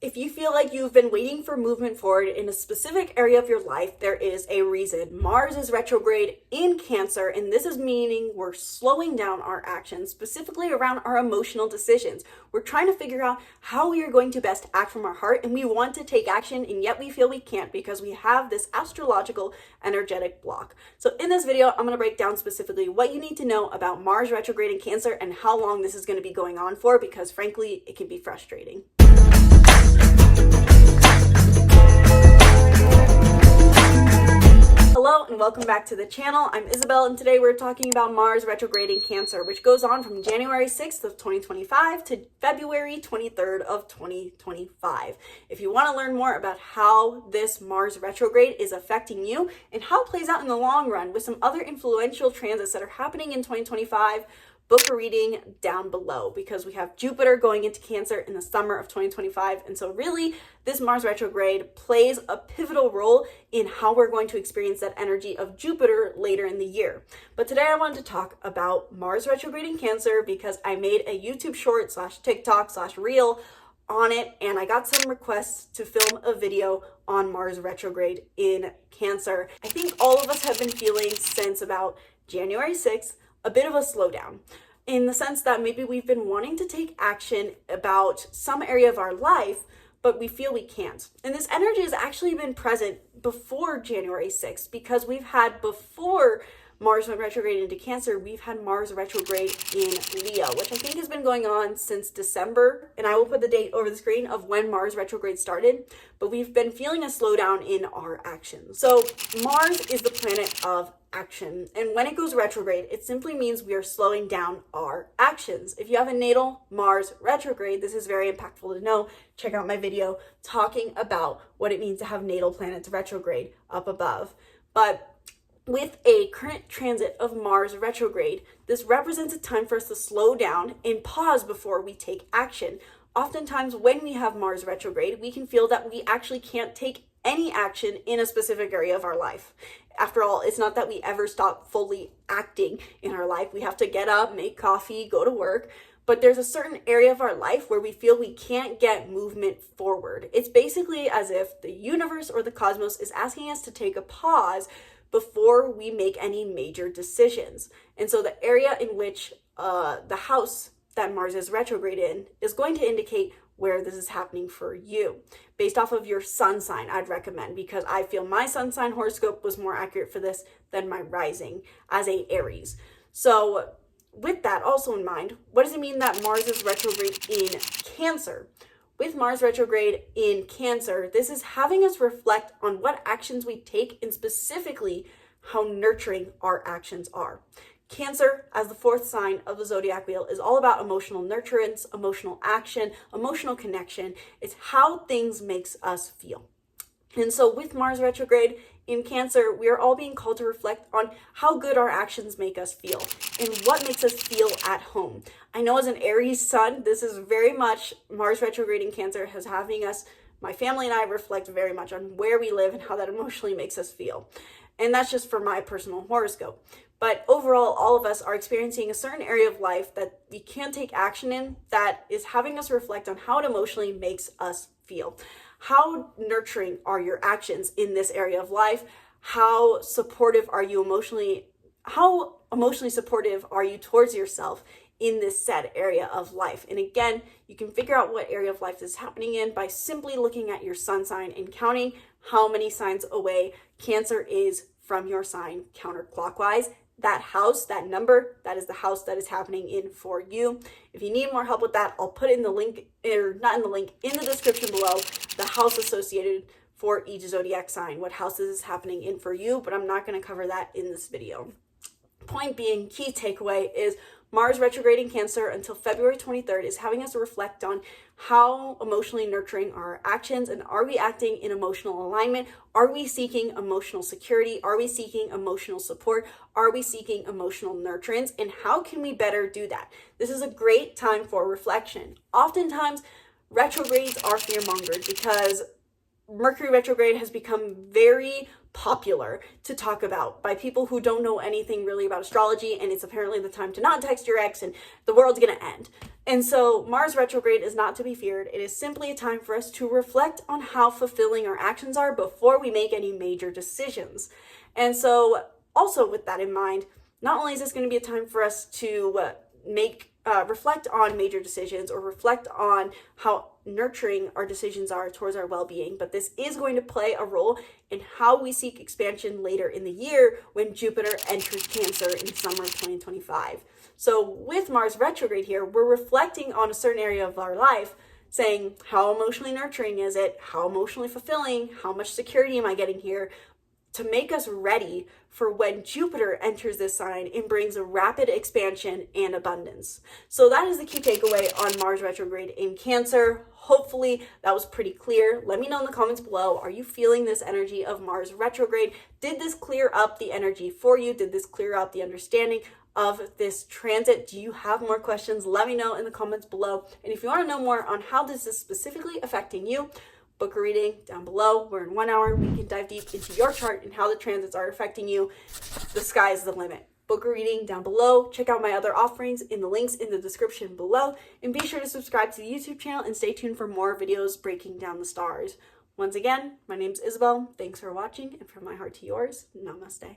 If you feel like you've been waiting for movement forward in a specific area of your life, there is a reason. Mars is retrograde in Cancer, and this is meaning we're slowing down our actions, specifically around our emotional decisions. We're trying to figure out how we are going to best act from our heart, and we want to take action, and yet we feel we can't because we have this astrological energetic block. So in this video, I'm going to break down specifically what you need to know about Mars retrograde in Cancer and how long this is going to be going on for, because frankly, it can be frustrating. Hello and welcome back to the channel. I'm Isabelle, and today we're talking about Mars retrograde in Cancer, which goes on from January 6th of 2025 to February 23rd of 2025. If you want to learn more about how this Mars retrograde is affecting you and how it plays out in the long run with some other influential transits that are happening in 2025, book a reading down below, because we have Jupiter going into Cancer in the summer of 2025. And so really, this Mars retrograde plays a pivotal role in how we're going to experience that energy of Jupiter later in the year. But today I wanted to talk about Mars retrograde in Cancer because I made a YouTube short / TikTok / reel on it, and I got some requests to film a video on Mars retrograde in Cancer. I think all of us have been feeling since about January 6th a bit of a slowdown, in the sense that maybe we've been wanting to take action about some area of our life, but we feel we can't. And this energy has actually been present before January 6th, because we've had, before Mars went retrograde into Cancer, we've had Mars retrograde in Leo, which I think has been going on since December. And I will put the date over the screen of when Mars retrograde started, but we've been feeling a slowdown in our actions. So Mars is the planet of action, and when it goes retrograde, it simply means we are slowing down our actions. If you have a natal Mars retrograde, this is very impactful to know. Check out my video talking about what it means to have natal planets retrograde up above. But with a current transit of Mars retrograde, this represents a time for us to slow down and pause before we take action. Oftentimes when we have Mars retrograde, we can feel that we actually can't take any action in a specific area of our life. After all, it's not that we ever stop fully acting in our life. We have to get up, make coffee, go to work, but there's a certain area of our life where we feel we can't get movement forward. It's basically as if the universe or the cosmos is asking us to take a pause before we make any major decisions. And so the area in which the house that Mars is retrograde in is going to indicate where this is happening for you. Based off of your sun sign, I'd recommend, because I feel my sun sign horoscope was more accurate for this than my rising as a Aries. So with that also in mind, what does it mean that Mars is retrograde in Cancer? With Mars retrograde in Cancer, this is having us reflect on what actions we take and specifically how nurturing our actions are. Cancer, as the fourth sign of the Zodiac wheel, is all about emotional nurturance, emotional action, emotional connection. It's how things makes us feel. And so with Mars retrograde in Cancer, we are all being called to reflect on how good our actions make us feel and what makes us feel at home. I know as an Aries sun, this is very much Mars retrograde in Cancer has having us, my family and I, reflect very much on where we live and how that emotionally makes us feel. And that's just for my personal horoscope. But overall, all of us are experiencing a certain area of life that we can't take action in, that is having us reflect on how it emotionally makes us feel. How nurturing are your actions in this area of life? How supportive are you emotionally? How emotionally supportive are you towards yourself in this said area of life? And again, you can figure out what area of life this is happening in by simply looking at your sun sign and counting how many signs away Cancer is from your sign counterclockwise. That house, that number, that is the house that is happening in for you. If you need more help with that, I'll put in the link, or not in the link, in the description below, the house associated for each zodiac sign, what house this is happening in for you, but I'm not going to cover that in this video. Point being, key takeaway is Mars retrograde in Cancer until February 23rd is having us reflect on how emotionally nurturing are our actions, and are we acting in emotional alignment? Are we seeking emotional security? Are we seeking emotional support? Are we seeking emotional nurturance? And how can we better do that? This is a great time for reflection. Oftentimes, retrogrades are fear-mongered because Mercury retrograde has become very popular to talk about by people who don't know anything really about astrology, and it's apparently the time to not text your ex and the world's gonna end. And so Mars retrograde is not to be feared. It is simply a time for us to reflect on how fulfilling our actions are before we make any major decisions. And so also with that in mind, not only is this going to be a time for us to reflect on major decisions or reflect on how nurturing our decisions are towards our well-being, but this is going to play a role in how we seek expansion later in the year when Jupiter enters Cancer in summer 2025. So with Mars retrograde here, we're reflecting on a certain area of our life, saying how emotionally nurturing is it, how emotionally fulfilling, how much security am I getting here, to make us ready for when Jupiter enters this sign and brings a rapid expansion and abundance. So that is the key takeaway on Mars retrograde in Cancer. Hopefully that was pretty clear. Let me know in the comments below, are you feeling this energy of Mars retrograde? Did this clear up the energy for you? Did this clear up the understanding of this transit? Do you have more questions? Let me know in the comments below. And if you want to know more on how this is specifically affecting you, book a reading down below, where in 1 hour we can dive deep into your chart and how the transits are affecting you. The sky is the limit. Book a reading down below. Check out my other offerings in the links in the description below, and be sure to subscribe to the YouTube channel and stay tuned for more videos breaking down the stars. Once again, my name's Isabelle. Thanks for watching, and from my heart to yours, namaste.